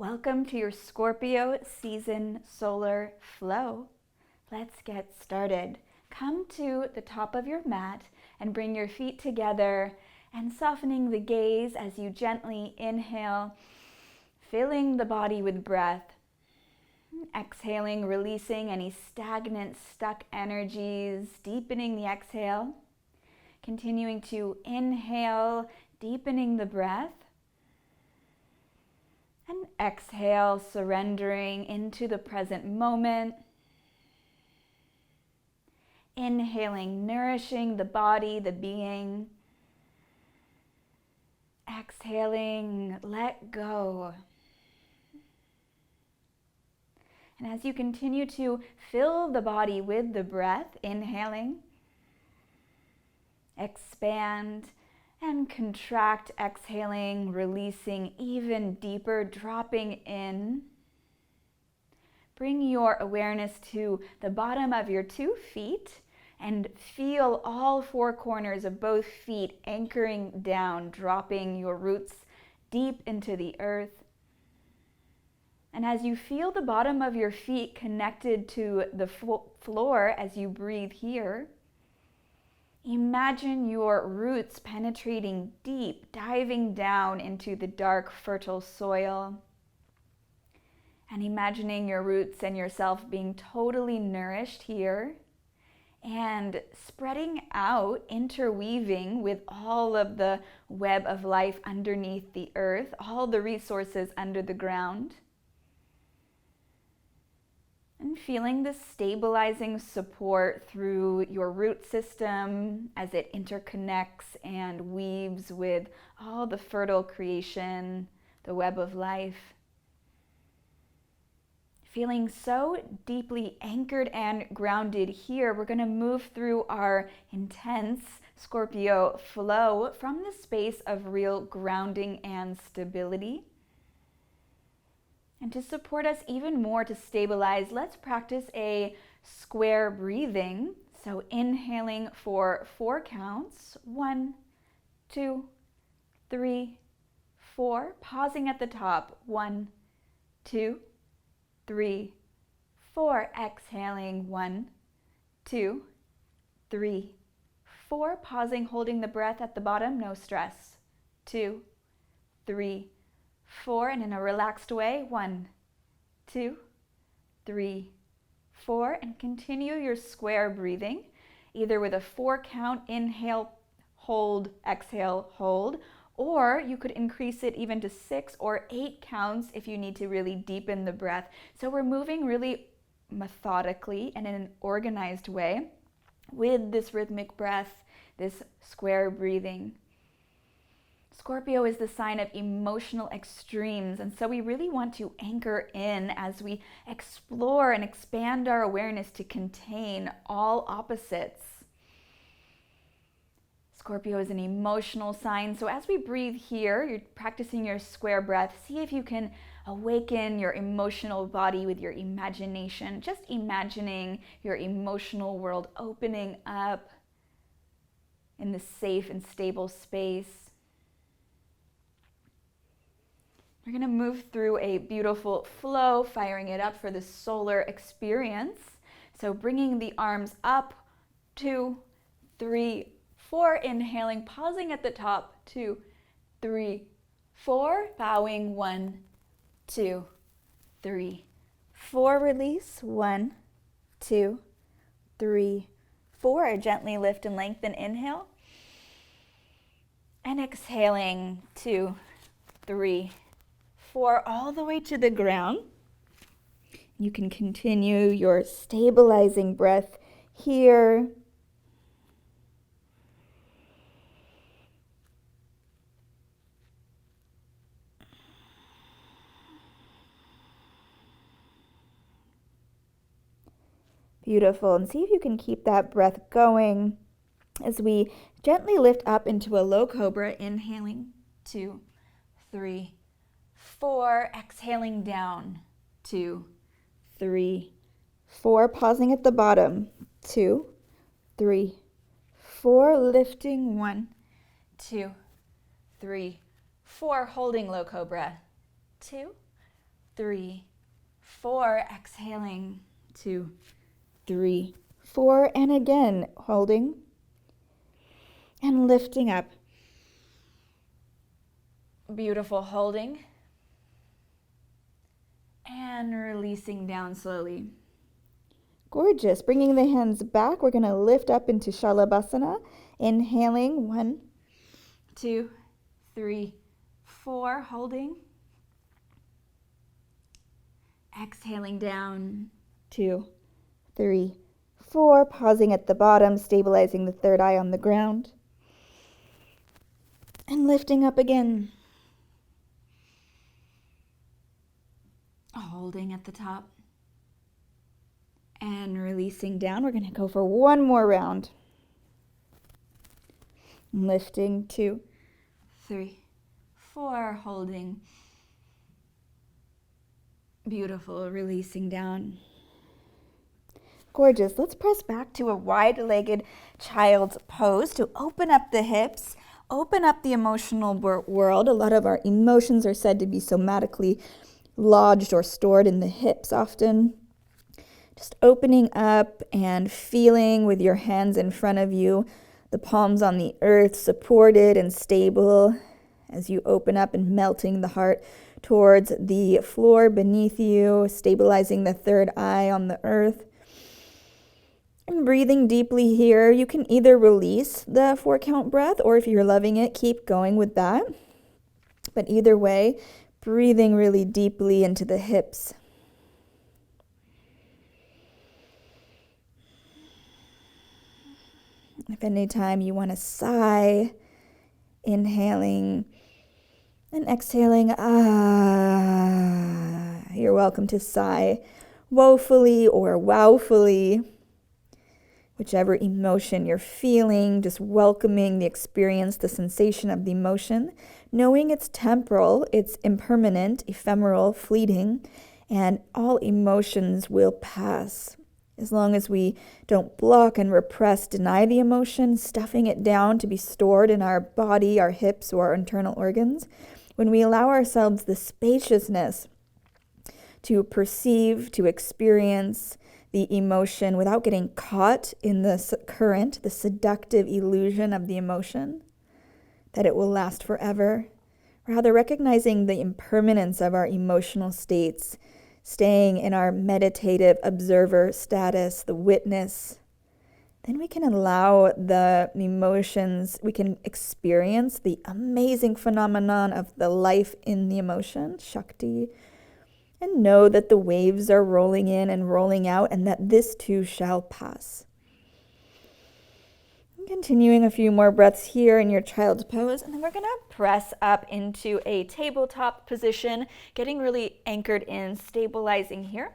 Welcome to your Scorpio season solar flow. Let's get started. Come to the top of your mat and bring your feet together and softening the gaze as you gently inhale, filling the body with breath. Exhaling, releasing any stagnant, stuck energies, deepening the exhale. Continuing to inhale, deepening the breath. And exhale, surrendering into the present moment. Inhaling, nourishing the body, the being. Exhaling, let go. And as you continue to fill the body with the breath, inhaling, expand, and contract, exhaling, releasing even deeper, dropping in. Bring your awareness to the bottom of your 2 feet and feel all 4 corners of both feet anchoring down, dropping your roots deep into the earth. And as you feel the bottom of your feet connected to the floor as you breathe here, imagine your roots penetrating deep, diving down into the dark, fertile soil. And imagining your roots and yourself being totally nourished here and spreading out, interweaving with all of the web of life underneath the earth, all the resources under the ground. And feeling the stabilizing support through your root system as it interconnects and weaves with all the fertile creation, the web of life. Feeling so deeply anchored and grounded here, we're going to move through our intense Scorpio flow from the space of real grounding and stability. And to support us even more to stabilize, let's practice a square breathing. So inhaling for 4 counts. 1, 2, 3, 4. Pausing at the top. 1, 2, 3, 4. Exhaling. 1, 2, 3, 4. Pausing, holding the breath at the bottom. No stress. 2, 3, 4, and in a relaxed way, 1, 2, 3, 4, and continue your square breathing, either with a 4 count, inhale, hold, exhale, hold, or you could increase it even to 6 or 8 counts if you need to really deepen the breath. So we're moving really methodically and in an organized way with this rhythmic breath, this square breathing. Scorpio is the sign of emotional extremes, and so we really want to anchor in as we explore and expand our awareness to contain all opposites. Scorpio is an emotional sign, so as we breathe here, you're practicing your square breath. See if you can awaken your emotional body with your imagination, just imagining your emotional world opening up in this safe and stable space. We're going to move through a beautiful flow, firing it up for the solar experience. So bringing the arms up, 2, 3, 4, inhaling, pausing at the top, 2, 3, 4, bowing, 1, 2, 3, 4, release, 1, 2, 3, 4, gently lift and lengthen, inhale, and exhaling, 2, 3, 4, all the way to the ground. You can continue your stabilizing breath here. Beautiful. And see if you can keep that breath going as we gently lift up into a low cobra, inhaling, 2, 3, 4, exhaling down, 2, 3, 4, pausing at the bottom, 2, 3, 4, lifting, 1, 2, 3, 4, holding low cobra, 2, 3, 4. Exhaling. 2, 3, 4. And again, holding and lifting up. Beautiful. Holding and releasing down slowly. Gorgeous. Bringing the hands back, we're going to lift up into Shalabhasana. Inhaling, 1, 2, 3, 4. Holding. Exhaling down, 2, 3, 4. Pausing at the bottom, stabilizing the third eye on the ground. And lifting up again. Holding at the top. And releasing down. We're going to go for one more round. Lifting, 2, 3, 4. Holding. Beautiful. Releasing down. Gorgeous. Let's press back to a wide-legged child's pose to open up the hips, open up the emotional world. A lot of our emotions are said to be somatically lodged or stored in the hips often. Just opening up and feeling with your hands in front of you, the palms on the earth, supported and stable as you open up and melting the heart towards the floor beneath you, stabilizing the third eye on the earth. And breathing deeply here. You can either release the 4-count breath, or if you're loving it, keep going with that. But either way, breathing really deeply into the hips. If any time you want to sigh, inhaling and exhaling, you're welcome to sigh woefully or wowfully, whichever emotion you're feeling, just welcoming the experience, the sensation of the emotion, knowing it's temporal, it's impermanent, ephemeral, fleeting, and all emotions will pass. As long as we don't block and repress, deny the emotion, stuffing it down to be stored in our body, our hips, or our internal organs, when we allow ourselves the spaciousness to perceive, to experience the emotion without getting caught in the current, the seductive illusion of the emotion, that it will last forever, rather recognizing the impermanence of our emotional states, staying in our meditative observer status, the witness, then we can allow the emotions, we can experience the amazing phenomenon of the life in the emotion, Shakti, and know that the waves are rolling in and rolling out, and that this too shall pass. Continuing a few more breaths here in your child's pose, and then we're going to press up into a tabletop position, getting really anchored in, stabilizing here.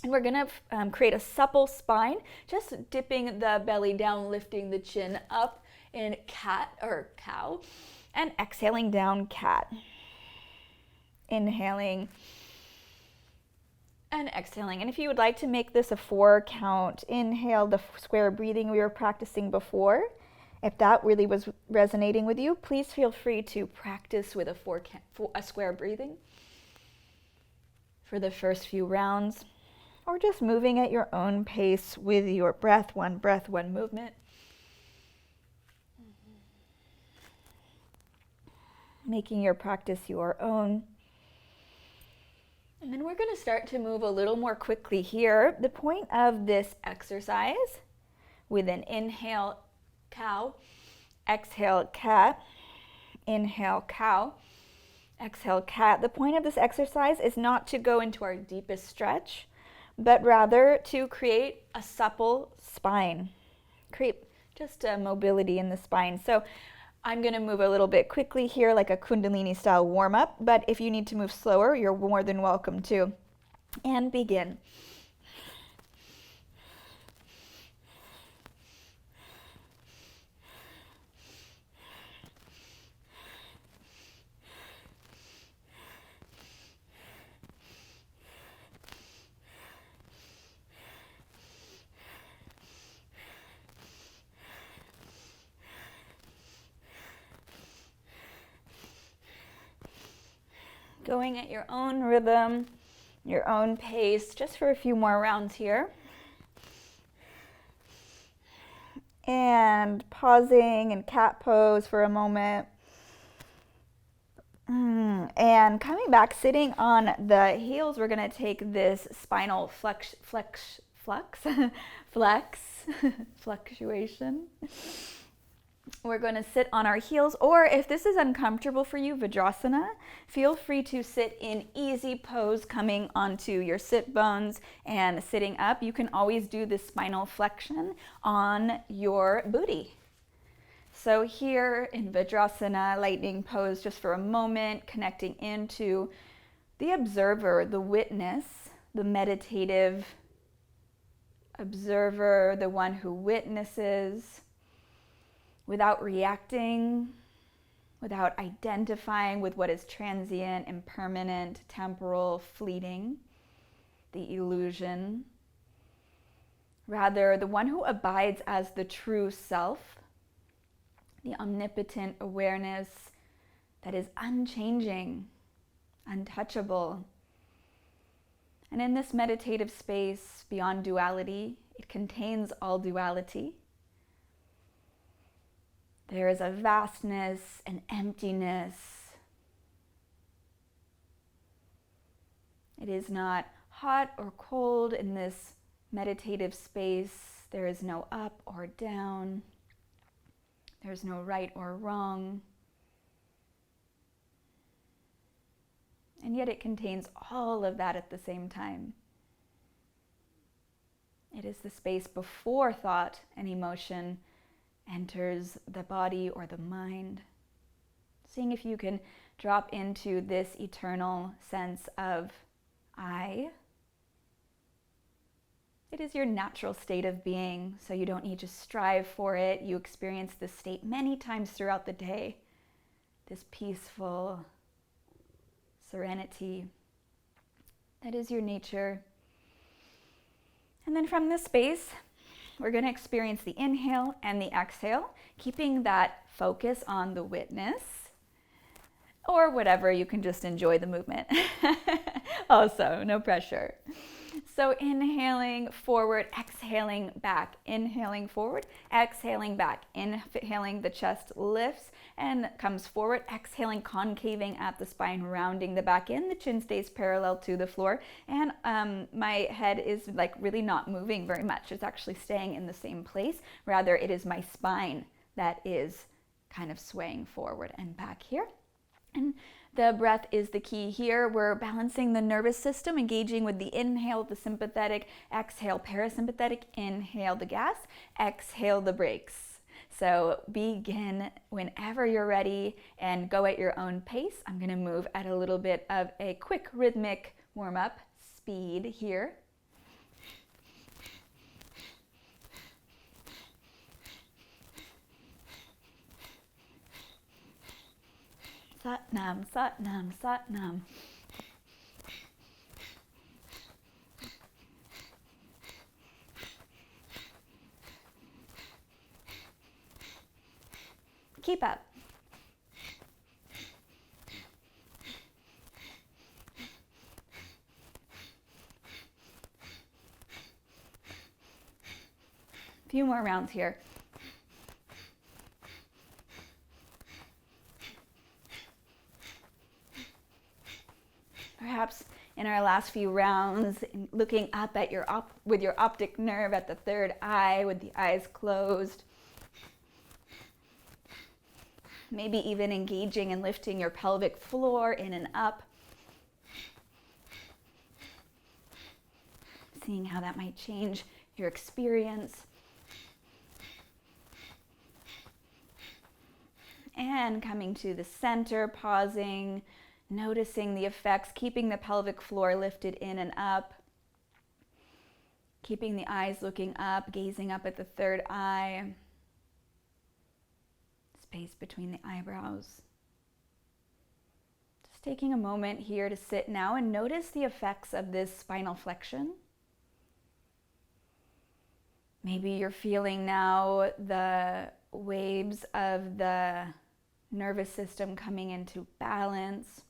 And we're going to create a supple spine, just dipping the belly down, lifting the chin up in cat or cow, and exhaling down cat. Inhaling and exhaling. And if you would like to make this a 4-count inhale, the square breathing we were practicing before, if that really was resonating with you, please feel free to practice with a square breathing for the first few rounds, or just moving at your own pace with your breath, one movement. Making your practice your own. And then we're going to start to move a little more quickly here. The point of this exercise, with an inhale, cow, exhale, cat, inhale, cow, exhale, cat. The point of this exercise is not to go into our deepest stretch, but rather to create a supple spine, create just a mobility in the spine. So I'm going to move a little bit quickly here, like a Kundalini style warm up, but if you need to move slower, you're more than welcome to. And begin. Going at your own rhythm, your own pace, just for a few more rounds here. And pausing in cat pose for a moment. And coming back, sitting on the heels, we're going to take this spinal fluctuation. We're going to sit on our heels, or if this is uncomfortable for you, Vajrasana, feel free to sit in easy pose, coming onto your sit bones and sitting up. You can always do this spinal flexion on your booty. So here in Vajrasana, lightning pose, just for a moment, connecting into the observer, the witness, the meditative observer, the one who witnesses, without reacting, without identifying with what is transient, impermanent, temporal, fleeting, the illusion. Rather, the one who abides as the true self, the omnipotent awareness that is unchanging, untouchable. And in this meditative space, beyond duality, it contains all duality. There is a vastness, an emptiness. It is not hot or cold in this meditative space. There is no up or down. There's no right or wrong. And yet it contains all of that at the same time. It is the space before thought and emotion enters the body or the mind. Seeing if you can drop into this eternal sense of I. It is your natural state of being, so you don't need to strive for it. You experience this state many times throughout the day, this peaceful serenity. That is your nature. And then from this space, we're going to experience the inhale and the exhale, keeping that focus on the witness, or whatever, you can just enjoy the movement. Also, no pressure. So inhaling forward, exhaling back, inhaling forward, exhaling back, inhaling, the chest lifts and comes forward, exhaling, concaving at the spine, rounding the back in, the chin stays parallel to the floor, and my head is like really not moving very much. It's actually staying in the same place. Rather, it is my spine that is kind of swaying forward and back here. And the breath is the key here. We're balancing the nervous system, engaging with the inhale, the sympathetic, exhale, parasympathetic, inhale the gas, exhale the brakes. So begin whenever you're ready and go at your own pace. I'm going to move at a little bit of a quick rhythmic warm-up speed here. Sat Nam, Sat Nam, Sat Nam. Keep up. A few more rounds here. Perhaps in our last few rounds, looking up at with your optic nerve at the third eye, with the eyes closed. Maybe even engaging and lifting your pelvic floor in and up. Seeing how that might change your experience. And coming to the center, pausing, noticing the effects, keeping the pelvic floor lifted in and up, keeping the eyes looking up, gazing up at the third eye, space between the eyebrows. Just taking a moment here to sit now and notice the effects of this spinal flexion. Maybe you're feeling now the waves of the nervous system coming into balance.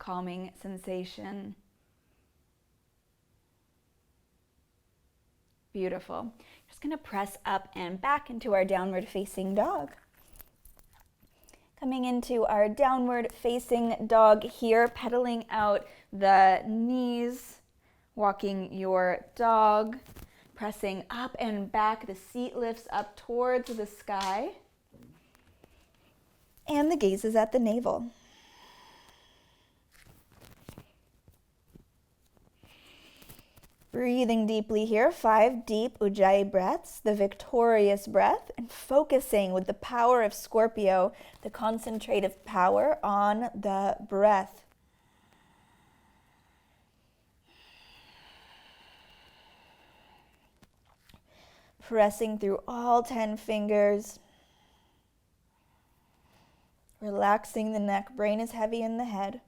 calming sensation. Beautiful. Just going to press up and back into our downward facing dog. Coming into our downward facing dog here, pedaling out the knees, walking your dog, pressing up and back. The seat lifts up towards the sky, and the gaze is at the navel. Breathing deeply here, 5 deep Ujjayi breaths, the victorious breath, and focusing with the power of Scorpio, the concentrative power on the breath. Pressing through all 10 fingers. Relaxing the neck, brain is heavy in the head.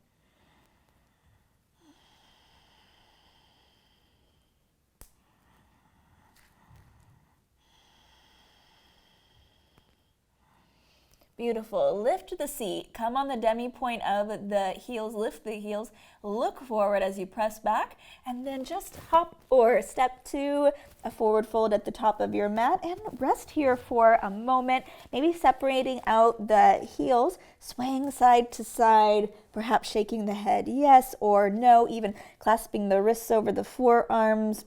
Beautiful. Lift the seat. Come on the demi point of the heels. Lift the heels. Look forward as you press back. And then just hop or step to a forward fold at the top of your mat. And rest here for a moment. Maybe separating out the heels. Swaying side to side. Perhaps shaking the head yes or no. Even clasping the wrists over the forearms.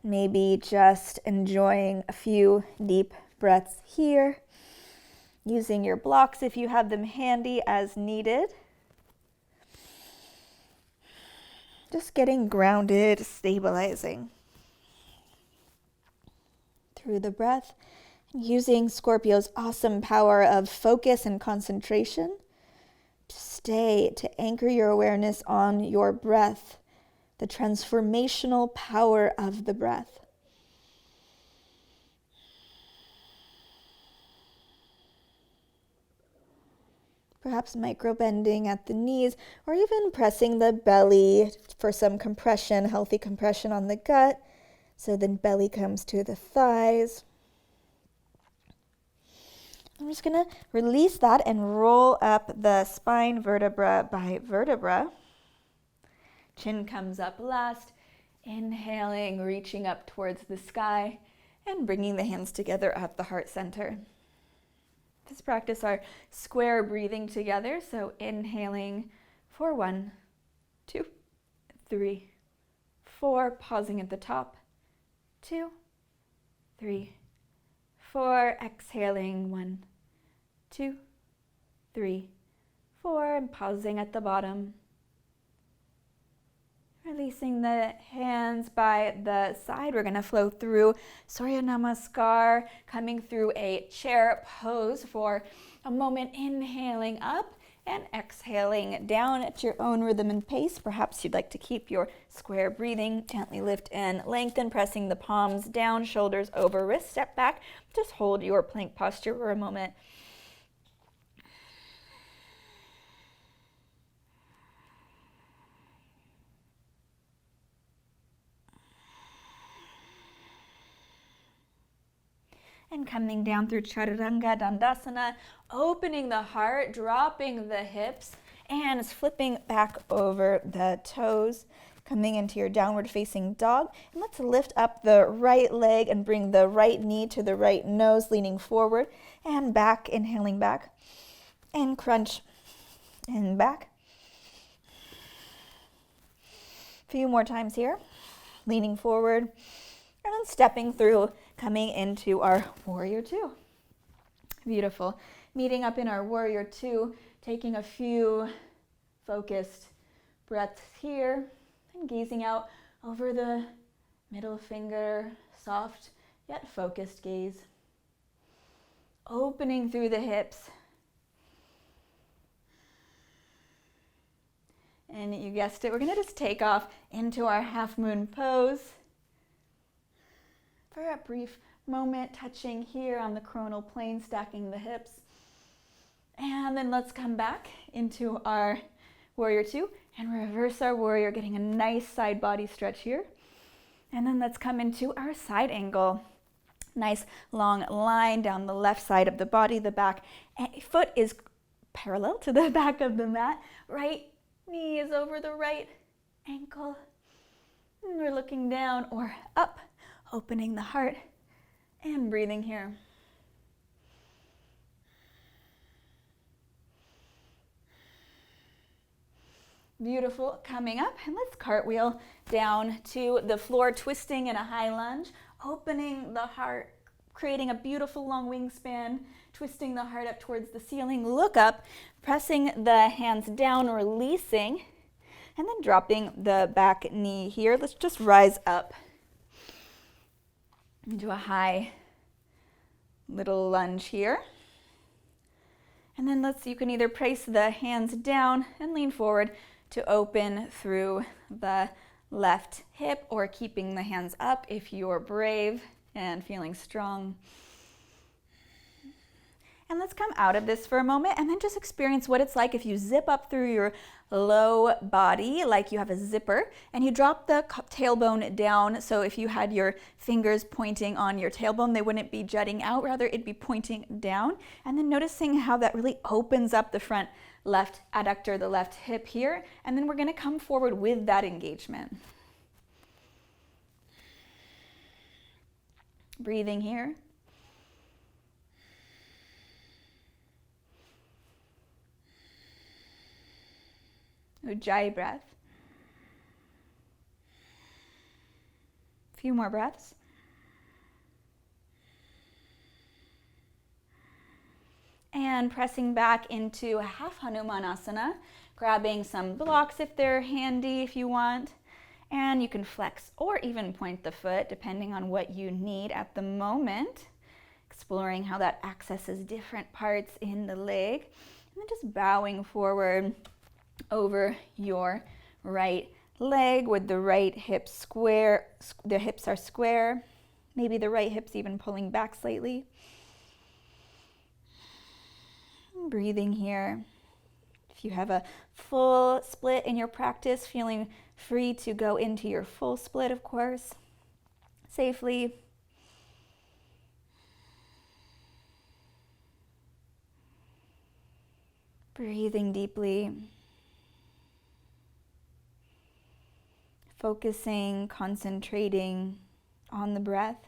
Maybe just enjoying a few deep breaths here. Using your blocks if you have them handy as needed. Just getting grounded, stabilizing. Through the breath, using Scorpio's awesome power of focus and concentration to anchor your awareness on your breath, the transformational power of the breath. Perhaps micro-bending at the knees, or even pressing the belly for some compression, healthy compression on the gut. So the belly comes to the thighs. I'm just going to release that and roll up the spine vertebra by vertebra. Chin comes up last. Inhaling, reaching up towards the sky, and bringing the hands together at the heart center. Let's practice our square breathing together. So inhaling for 1, 2, 3, 4. Pausing at the top. 2, 3, 4. Exhaling 1, 2, 3, 4. And pausing at the bottom. Releasing the hands by the side. We're going to flow through Surya Namaskar, coming through a chair pose for a moment. Inhaling up and exhaling down at your own rhythm and pace. Perhaps you'd like to keep your square breathing. Gently lift and lengthen, pressing the palms down, shoulders over, wrist step back. Just hold your plank posture for a moment. And coming down through Chaturanga Dandasana, opening the heart, dropping the hips, and flipping back over the toes, coming into your downward facing dog. And let's lift up the right leg and bring the right knee to the right nose, leaning forward and back, inhaling back, and crunch and back. A few more times here, leaning forward, and then stepping through, coming into our Warrior Two. Beautiful. Meeting up in our Warrior Two, taking a few focused breaths here, and gazing out over the middle finger, soft yet focused gaze. Opening through the hips. And you guessed it, we're gonna just take off into our half moon pose. For a brief moment, touching here on the coronal plane, stacking the hips. And then let's come back into our Warrior Two and reverse our warrior, getting a nice side body stretch here. And then let's come into our side angle. Nice long line down the left side of the body. The back foot is parallel to the back of the mat. Right knee is over the right ankle. And we're looking down or up, opening the heart and breathing here. Beautiful. Coming up, and let's cartwheel down to the floor, twisting in a high lunge, opening the heart, creating a beautiful long wingspan, twisting the heart up towards the ceiling. Look up, pressing the hands down, releasing, and then dropping the back knee here. Let's just rise up into a high little lunge here. And then you can either place the hands down and lean forward to open through the left hip, or keeping the hands up if you're brave and feeling strong. And let's come out of this for a moment and then just experience what it's like if you zip up through your low body like you have a zipper, and you drop the tailbone down. So if you had your fingers pointing on your tailbone, they wouldn't be jutting out, rather it'd be pointing down. And then noticing how that really opens up the front left adductor, the left hip here. And then we're going to come forward with that engagement. Breathing here. Ujjayi breath. A few more breaths. And pressing back into a half Hanumanasana, grabbing some blocks if they're handy if you want. And you can flex or even point the foot depending on what you need at the moment. Exploring how that accesses different parts in the leg. And then just bowing forward over your right leg with the right hip square. The hips are square. Maybe the right hip's even pulling back slightly. Breathing here. If you have a full split in your practice, feeling free to go into your full split, of course, safely. Breathing deeply. Focusing, concentrating on the breath,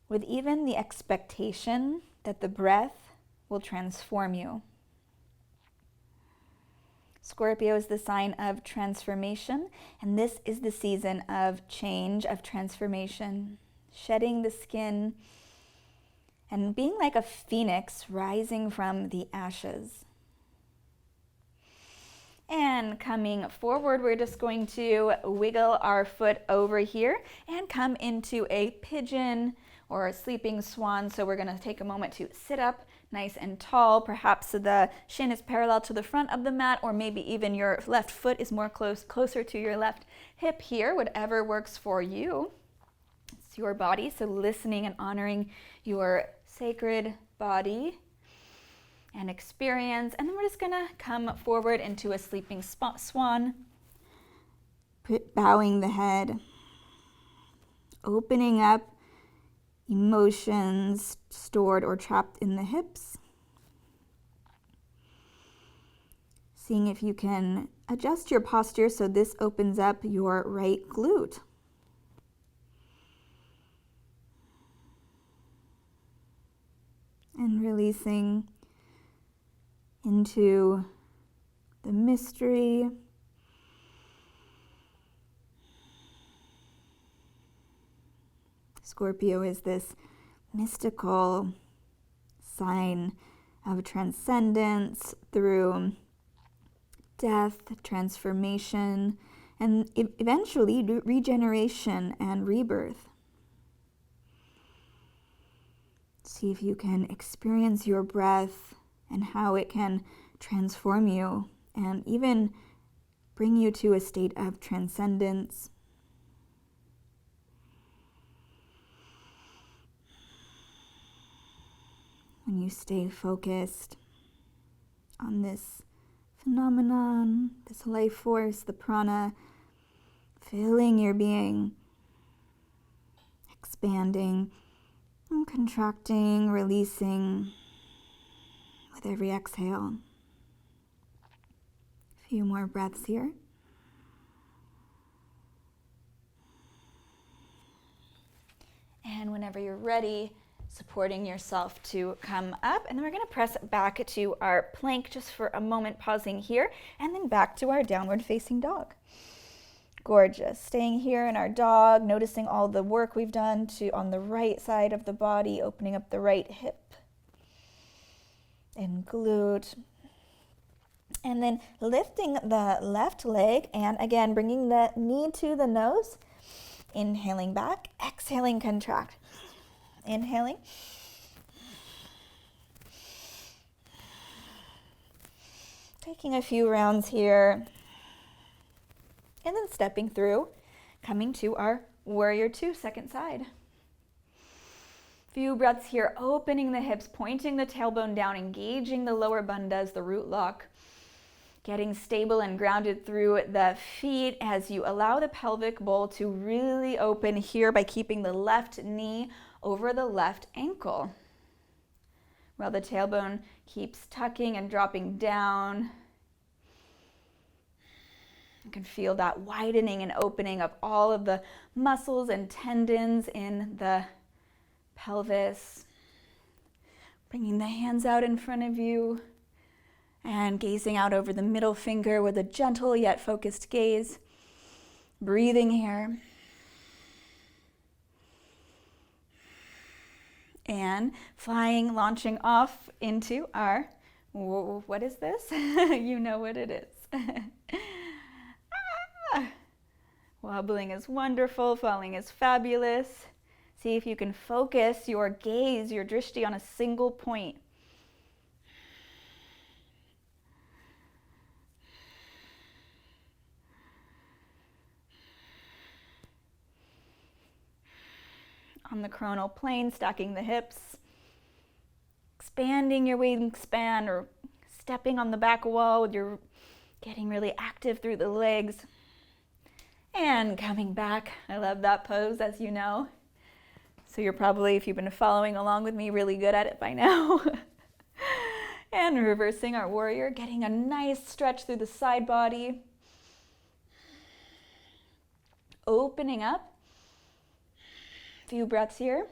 with even the expectation that the breath will transform you. Scorpio is the sign of transformation, and this is the season of change, of transformation, shedding the skin and being like a phoenix rising from the ashes. And coming forward, we're just going to wiggle our foot over here and come into a pigeon or a sleeping swan. So we're going to take a moment to sit up nice and tall. Perhaps the shin is parallel to the front of the mat, or maybe even your left foot is more closer to your left hip here, whatever works for you. It's your body, so listening and honoring your sacred body and experience. And then we're just gonna come forward into a sleeping swan, bowing the head, opening up emotions stored or trapped in the hips. Seeing if you can adjust your posture so this opens up your right glute. And releasing into the mystery. Scorpio is this mystical sign of transcendence through death, transformation, and eventually regeneration and rebirth. See if you can experience your breath and how it can transform you and even bring you to a state of transcendence. When you stay focused on this phenomenon, this life force, the prana, filling your being, expanding and contracting, releasing with every exhale. Few more breaths here. And whenever you're ready, supporting yourself to come up. And then we're going to press back to our plank just for a moment, pausing here, and then back to our downward facing dog. Gorgeous. Staying here in our dog, noticing all the work we've done on the right side of the body, opening up the right hip and glute. And then lifting the left leg, and again, bringing the knee to the nose. Inhaling back, exhaling, contract. Inhaling. Taking a few rounds here. And then stepping through, coming to our warrior two, second side. Few breaths here, opening the hips, pointing the tailbone down, engaging the lower bandhas, the root lock. Getting stable and grounded through the feet as you allow the pelvic bowl to really open here by keeping the left knee over the left ankle. While the tailbone keeps tucking and dropping down. You can feel that widening and opening of all of the muscles and tendons in the pelvis. Bringing the hands out in front of you. And gazing out over the middle finger with a gentle yet focused gaze. Breathing here. And flying, launching off into our, what is this? You know what it is. Wobbling is wonderful, falling is fabulous. See if you can focus your gaze, your drishti on a single point. On the coronal plane, stacking the hips, expanding your wingspan or stepping on the back wall with your getting really active through the legs. And coming back. I love that pose, as you know. So you're probably, if you've been following along with me, really good at it by now. And reversing our warrior, getting a nice stretch through the side body. Opening up. Few breaths here.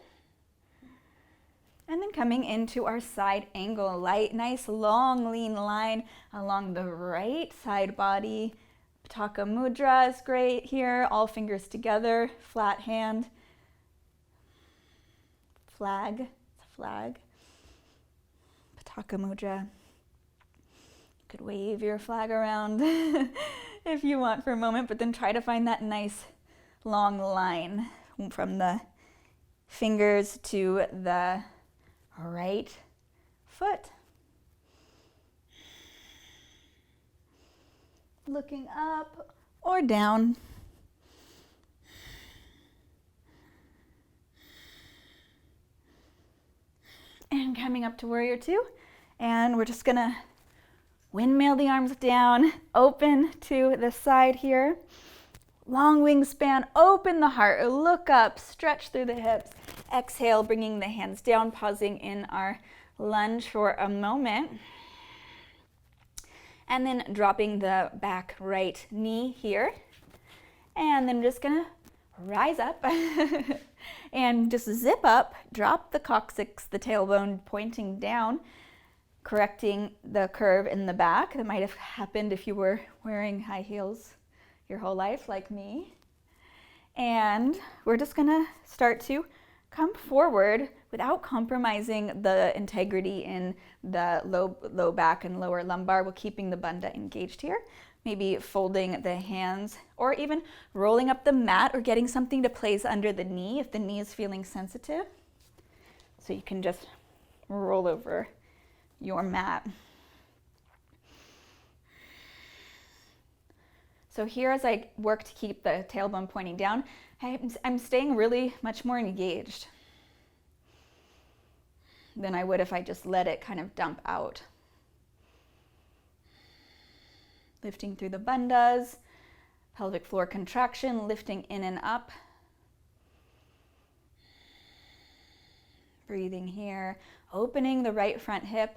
And then coming into our side angle, nice long lean line along the right side body. Pataka mudra is great here, all fingers together, flat hand. Flag, it's a flag. Pataka mudra. You could wave your flag around if you want for a moment, but then try to find that nice long line from the fingers to the right foot. Looking up or down. And coming up to warrior two. And we're just gonna windmill the arms down, open to the side here. Long wingspan, open the heart, look up, stretch through the hips. Exhale, bringing the hands down, pausing in our lunge for a moment. And then dropping the back right knee here. And then just gonna rise up and just zip up, drop the coccyx, the tailbone pointing down, correcting the curve in the back. That might have happened if you were wearing high heels your whole life like me. And we're just gonna start to come forward without compromising the integrity in the low back and lower lumbar while keeping the bandha engaged here. Maybe folding the hands or even rolling up the mat or getting something to place under the knee if the knee is feeling sensitive. So you can just roll over your mat. So here, as I work to keep the tailbone pointing down, I'm staying really much more engaged than I would if I just let it kind of dump out. Lifting through the bandhas, pelvic floor contraction, lifting in and up. Breathing here, opening the right front hip.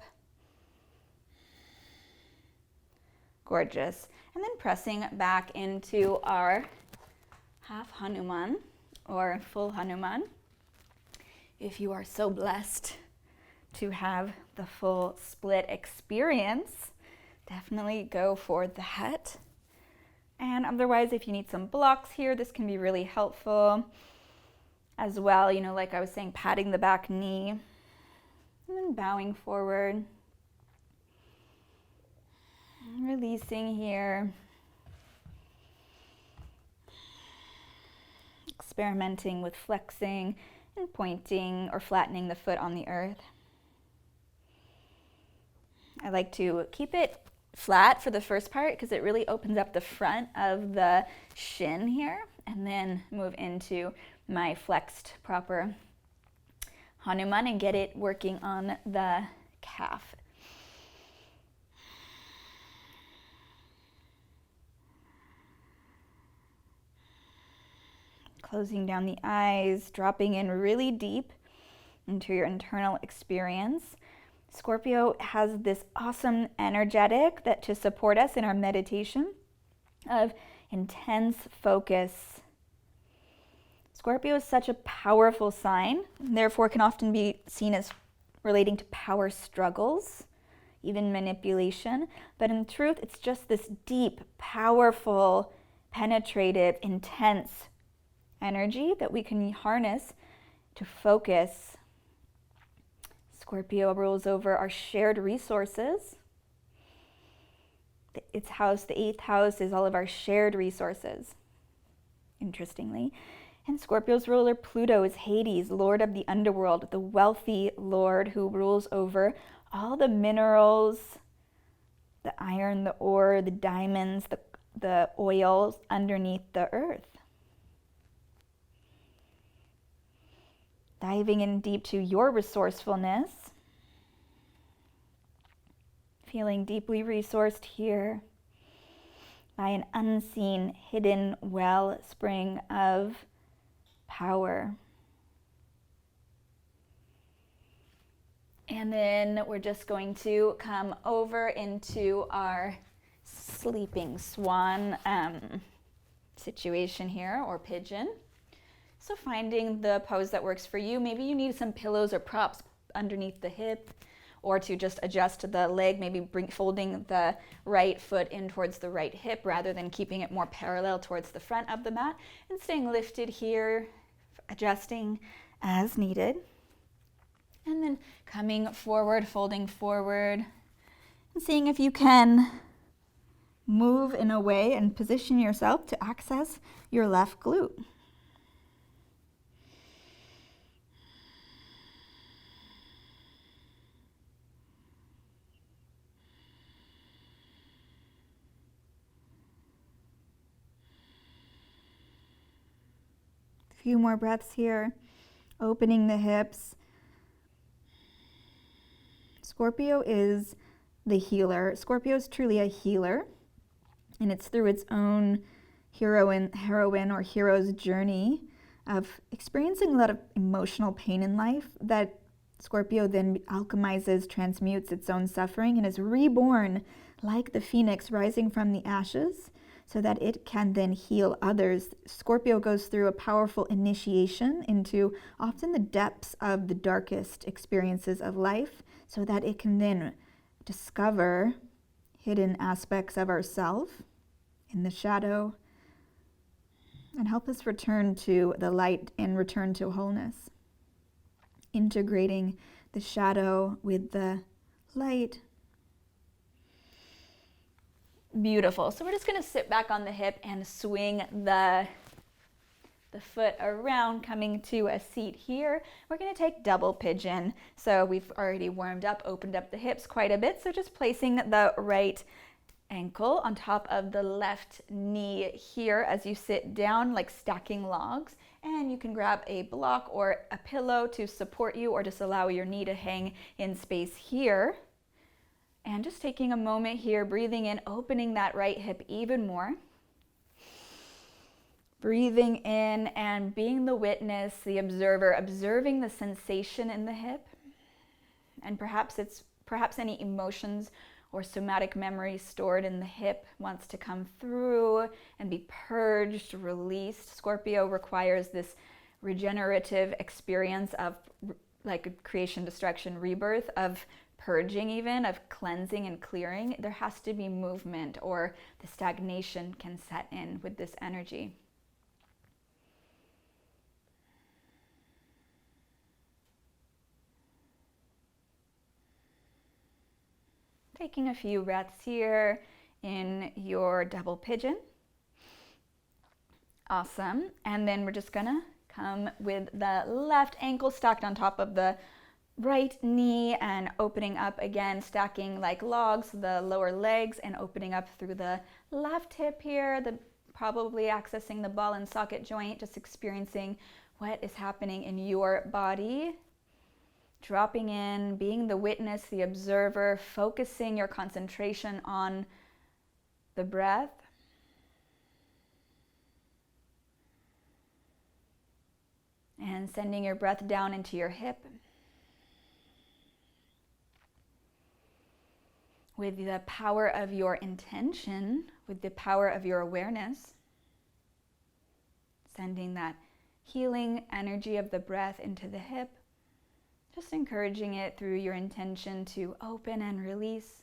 Gorgeous. And then pressing back into our half Hanuman or full Hanuman. If you are so blessed to have the full split experience, definitely go for that. And otherwise, if you need some blocks here, this can be really helpful as well. You know, like I was saying, patting the back knee and then bowing forward. Releasing here. Experimenting with flexing and pointing or flattening the foot on the earth. I like to keep it flat for the first part because it really opens up the front of the shin here, and then move into my flexed proper Hanuman and get it working on the calf. Closing down the eyes, dropping in really deep into your internal experience. Scorpio has this awesome energetic that to support us in our meditation of intense focus. Scorpio is such a powerful sign, and therefore can often be seen as relating to power struggles, even manipulation. But in truth, it's just this deep, powerful, penetrative, intense energy that we can harness to focus. Scorpio rules over our shared resources. Its house, the 8th house, is all of our shared resources, interestingly. And Scorpio's ruler, Pluto, is Hades, lord of the underworld, the wealthy lord who rules over all the minerals, the iron, the ore, the diamonds, the oils underneath the earth. Diving in deep to your resourcefulness, feeling deeply resourced here by an unseen, hidden wellspring of power. And then we're just going to come over into our sleeping swan situation here, or pigeon. So finding the pose that works for you. Maybe you need some pillows or props underneath the hip, or to just adjust the leg, maybe folding the right foot in towards the right hip rather than keeping it more parallel towards the front of the mat, and staying lifted here, adjusting as needed. And then coming forward, folding forward, and seeing if you can move in a way and position yourself to access your left glute. Few more breaths here, opening the hips. Scorpio is the healer. Scorpio is truly a healer, and it's through its own heroine or hero's journey of experiencing a lot of emotional pain in life that Scorpio then alchemizes, transmutes its own suffering, and is reborn like the phoenix rising from the ashes, so that it can then heal others. Scorpio goes through a powerful initiation into often the depths of the darkest experiences of life, so that it can then discover hidden aspects of ourself in the shadow and help us return to the light and return to wholeness. Integrating the shadow with the light. Beautiful. So we're just going to sit back on the hip and swing the foot around, coming to a seat here. We're going to take double pigeon. So we've already warmed up, opened up the hips quite a bit. So just placing the right ankle on top of the left knee here as you sit down, like stacking logs. And you can grab a block or a pillow to support you, or just allow your knee to hang in space here. And just taking a moment here, breathing in, opening that right hip even more. Breathing in and being the witness, the observer, observing the sensation in the hip. And perhaps any emotions or somatic memory stored in the hip wants to come through and be purged, released. Scorpio requires this regenerative experience of like creation, destruction, rebirth, of purging even, of cleansing and clearing. There has to be movement, or the stagnation can set in with this energy. Taking a few breaths here in your double pigeon. Awesome. And then we're just gonna come with the left ankle stacked on top of the right knee and opening up again, stacking like logs, the lower legs, and opening up through the left hip here, probably accessing the ball and socket joint, just experiencing what is happening in your body. Dropping in, being the witness, the observer, focusing your concentration on the breath. And sending your breath down into your hip. With the power of your intention, with the power of your awareness, sending that healing energy of the breath into the hip. Just encouraging it through your intention to open and release.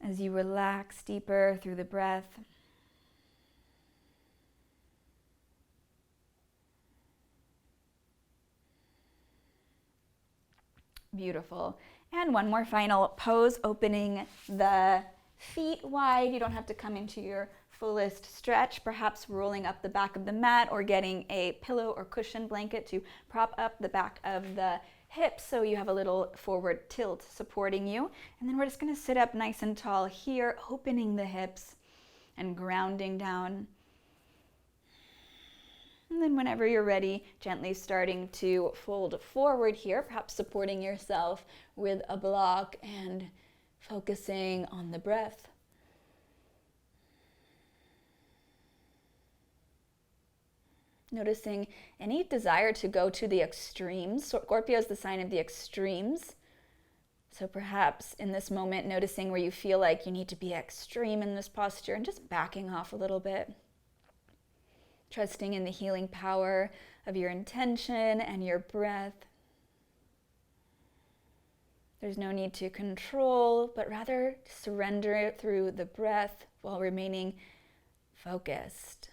As you relax deeper through the breath. Beautiful. And one more final pose, opening the feet wide. You don't have to come into your fullest stretch, perhaps rolling up the back of the mat or getting a pillow or cushion blanket to prop up the back of the hips so you have a little forward tilt supporting you. And then we're just going to sit up nice and tall here, opening the hips and grounding down. And then whenever you're ready, gently starting to fold forward here, perhaps supporting yourself with a block and focusing on the breath. Noticing any desire to go to the extremes. Scorpio is the sign of the extremes. So perhaps in this moment, noticing where you feel like you need to be extreme in this posture and just backing off a little bit. Trusting in the healing power of your intention and your breath. There's no need to control, but rather surrender through the breath while remaining focused.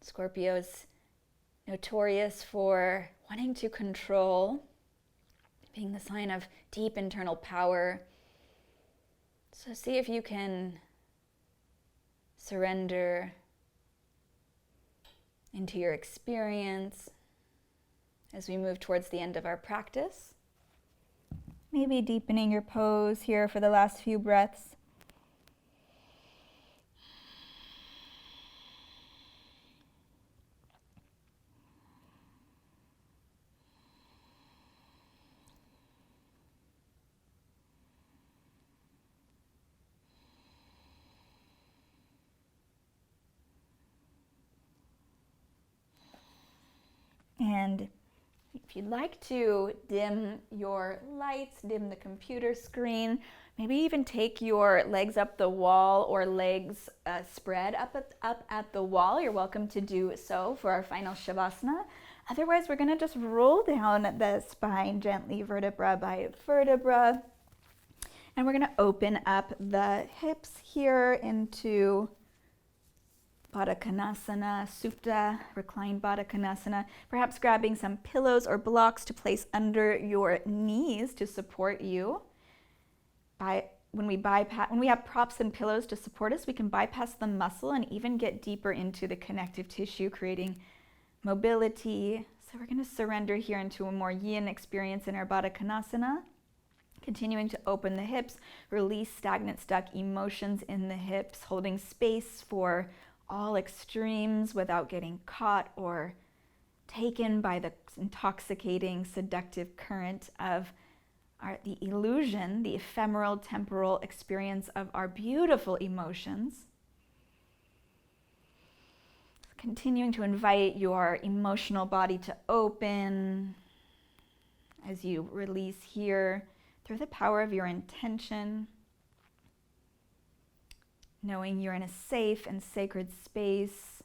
Scorpio is notorious for wanting to control, being the sign of deep internal power. So see if you can surrender into your experience as we move towards the end of our practice. Maybe deepening your pose here for the last few breaths. And if you'd like to dim your lights, dim the computer screen, maybe even take your legs up the wall or legs spread up at the wall, you're welcome to do so for our final Shavasana. Otherwise, we're going to just roll down the spine gently, vertebra by vertebra. And we're going to open up the hips here into Baddha Konasana, Supta, reclined Baddha Konasana. Perhaps grabbing some pillows or blocks to place under your knees to support you. When we have props and pillows to support us, we can bypass the muscle and even get deeper into the connective tissue, creating mobility. So we're going to surrender here into a more yin experience in our Baddha Konasana. Continuing to open the hips, release stagnant, stuck emotions in the hips, holding space for all extremes without getting caught or taken by the intoxicating, seductive current of the illusion, the ephemeral, temporal experience of our beautiful emotions. Continuing to invite your emotional body to open, as you release here through the power of your intention, knowing you're in a safe and sacred space.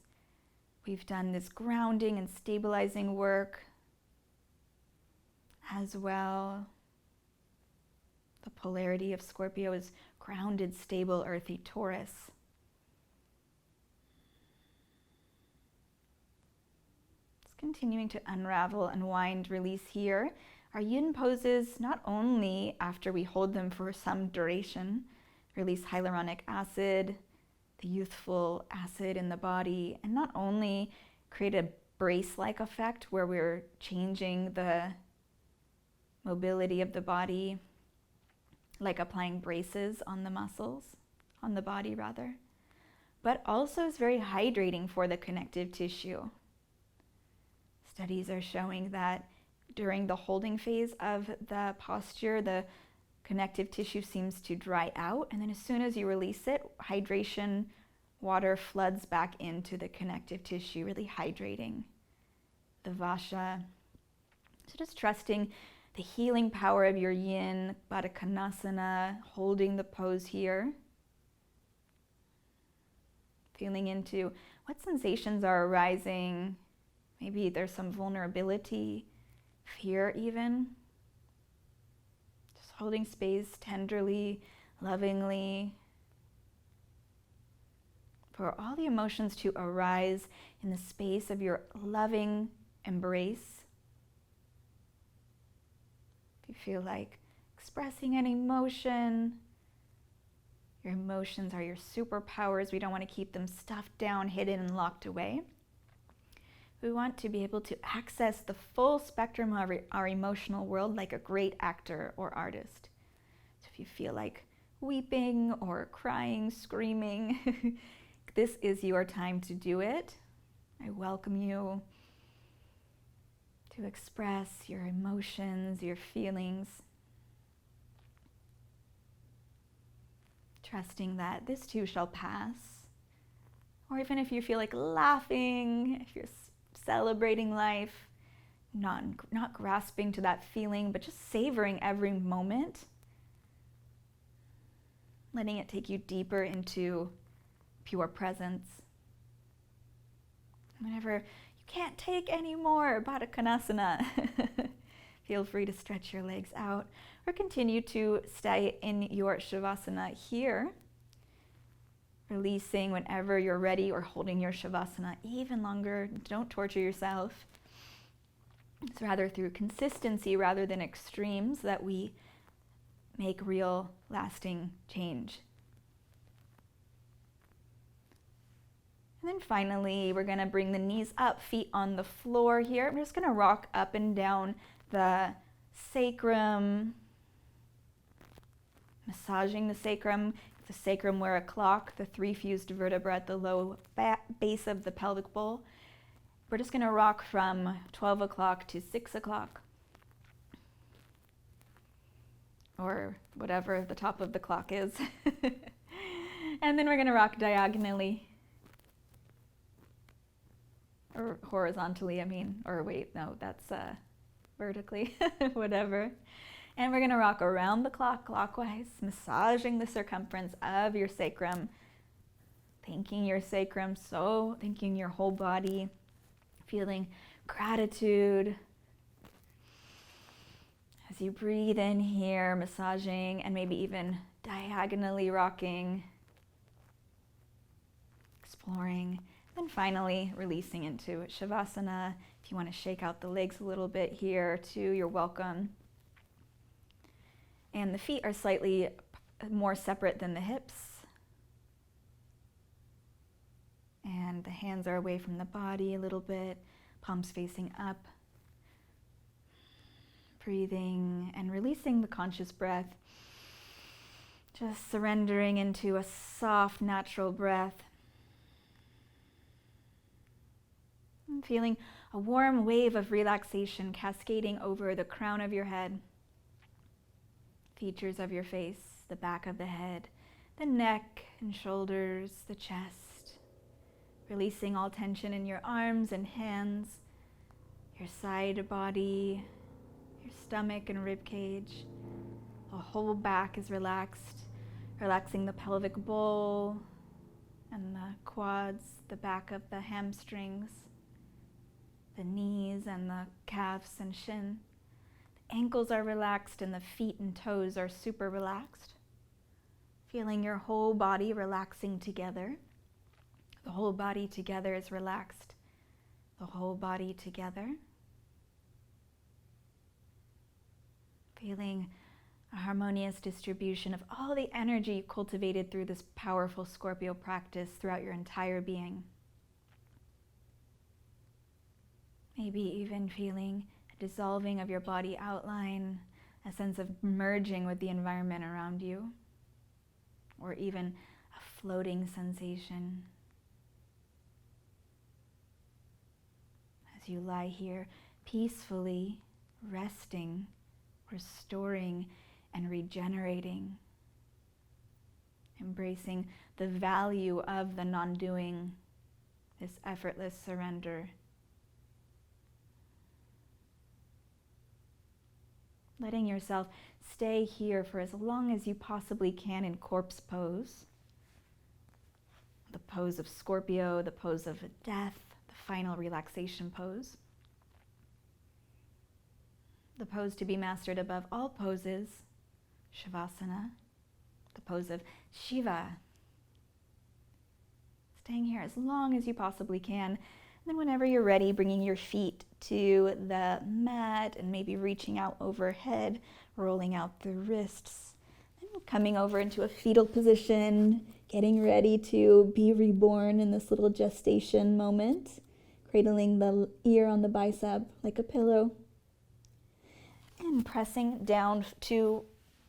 We've done this grounding and stabilizing work as well. The polarity of Scorpio is grounded, stable, earthy Taurus. Just continuing to unravel, unwind, release here. Our yin poses, not only after we hold them for some duration, release hyaluronic acid, the youthful acid in the body, and not only create a brace-like effect where we're changing the mobility of the body, like applying braces on the muscles, on the body rather, but also is very hydrating for the connective tissue. Studies are showing that during the holding phase of the posture, the connective tissue seems to dry out, and then as soon as you release it, hydration, water floods back into the connective tissue, really hydrating the vasha. So just trusting the healing power of your yin, Baddha Konasana, holding the pose here. Feeling into what sensations are arising. Maybe there's some vulnerability, fear even. Just holding space tenderly, lovingly, for all the emotions to arise in the space of your loving embrace. If you feel like expressing an emotion, your emotions are your superpowers. We don't want to keep them stuffed down, hidden, and locked away. We want to be able to access the full spectrum of our emotional world like a great actor or artist. So if you feel like weeping or crying, screaming, this is your time to do it. I welcome you to express your emotions, your feelings, trusting that this too shall pass. Or even if you feel like laughing, if you're celebrating life, not grasping to that feeling, but just savoring every moment, letting it take you deeper into pure presence. Whenever you can't take any more, Baddha Konasana, feel free to stretch your legs out or continue to stay in your Shavasana here, releasing whenever you're ready or holding your Shavasana even longer. Don't torture yourself. It's rather through consistency rather than extremes that we make real lasting change. And then finally, we're going to bring the knees up, feet on the floor here. I'm just going to rock up and down the sacrum, massaging the sacrum. If the sacrum were a clock, the three fused vertebra at the low base of the pelvic bowl. We're just going to rock from 12 o'clock to 6 o'clock, or whatever the top of the clock is. And then we're going to rock diagonally. Or horizontally, that's vertically, whatever. And we're gonna rock around the clock clockwise, massaging the circumference of your sacrum, thanking your sacrum, thanking your whole body, feeling gratitude. As you breathe in here, massaging and maybe even diagonally rocking, exploring. Then finally, releasing into Shavasana. If you want to shake out the legs a little bit here too, you're welcome. And the feet are slightly more separate than the hips. And the hands are away from the body a little bit, palms facing up. Breathing and releasing the conscious breath. Just surrendering into a soft, natural breath. And feeling a warm wave of relaxation cascading over the crown of your head, features of your face, the back of the head, the neck and shoulders, the chest. Releasing all tension in your arms and hands, your side body, your stomach and rib cage. The whole back is relaxed, relaxing the pelvic bowl and the quads, the back of the hamstrings, the knees and the calves and shin. The ankles are relaxed and the feet and toes are super relaxed. Feeling your whole body relaxing together. The whole body together is relaxed. The whole body together. Feeling a harmonious distribution of all the energy cultivated through this powerful Scorpio practice throughout your entire being. Maybe even feeling a dissolving of your body outline, a sense of merging with the environment around you, or even a floating sensation. As you lie here peacefully, resting, restoring, and regenerating, embracing the value of the non-doing, this effortless surrender. Letting yourself stay here for as long as you possibly can in corpse pose, the pose of Scorpio, the pose of death, the final relaxation pose, the pose to be mastered above all poses, Shavasana, the pose of Shiva. Staying here as long as you possibly can. And then whenever you're ready, bringing your feet to the mat and maybe reaching out overhead, rolling out the wrists, and coming over into a fetal position, getting ready to be reborn in this little gestation moment, cradling the ear on the bicep like a pillow, and pressing down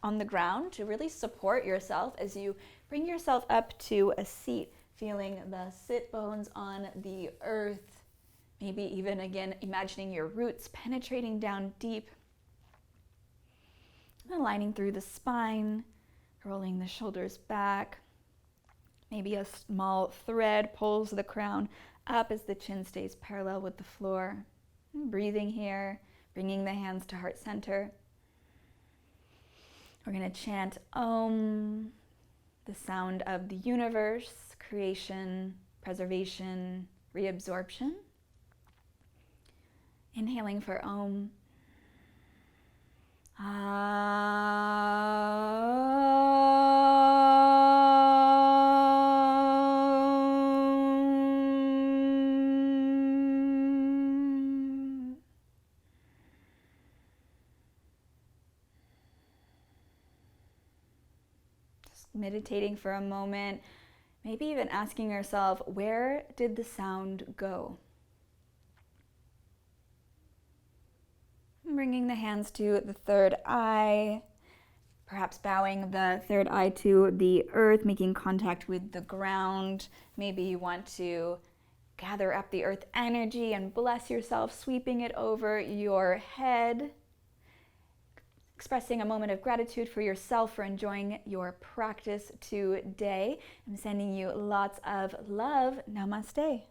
on the ground to really support yourself as you bring yourself up to a seat, feeling the sit bones on the earth. Maybe even, again, imagining your roots penetrating down deep, aligning through the spine, rolling the shoulders back. Maybe a small thread pulls the crown up as the chin stays parallel with the floor. And breathing here, bringing the hands to heart center. We're going to chant Om, the sound of the universe, creation, preservation, reabsorption. Inhaling for Om. Meditating for a moment, maybe even asking yourself, where did the sound go? Bringing the hands to the third eye, perhaps bowing the third eye to the earth, making contact with the ground. Maybe you want to gather up the earth energy and bless yourself, sweeping it over your head. Expressing a moment of gratitude for yourself for enjoying your practice today. I'm sending you lots of love. Namaste.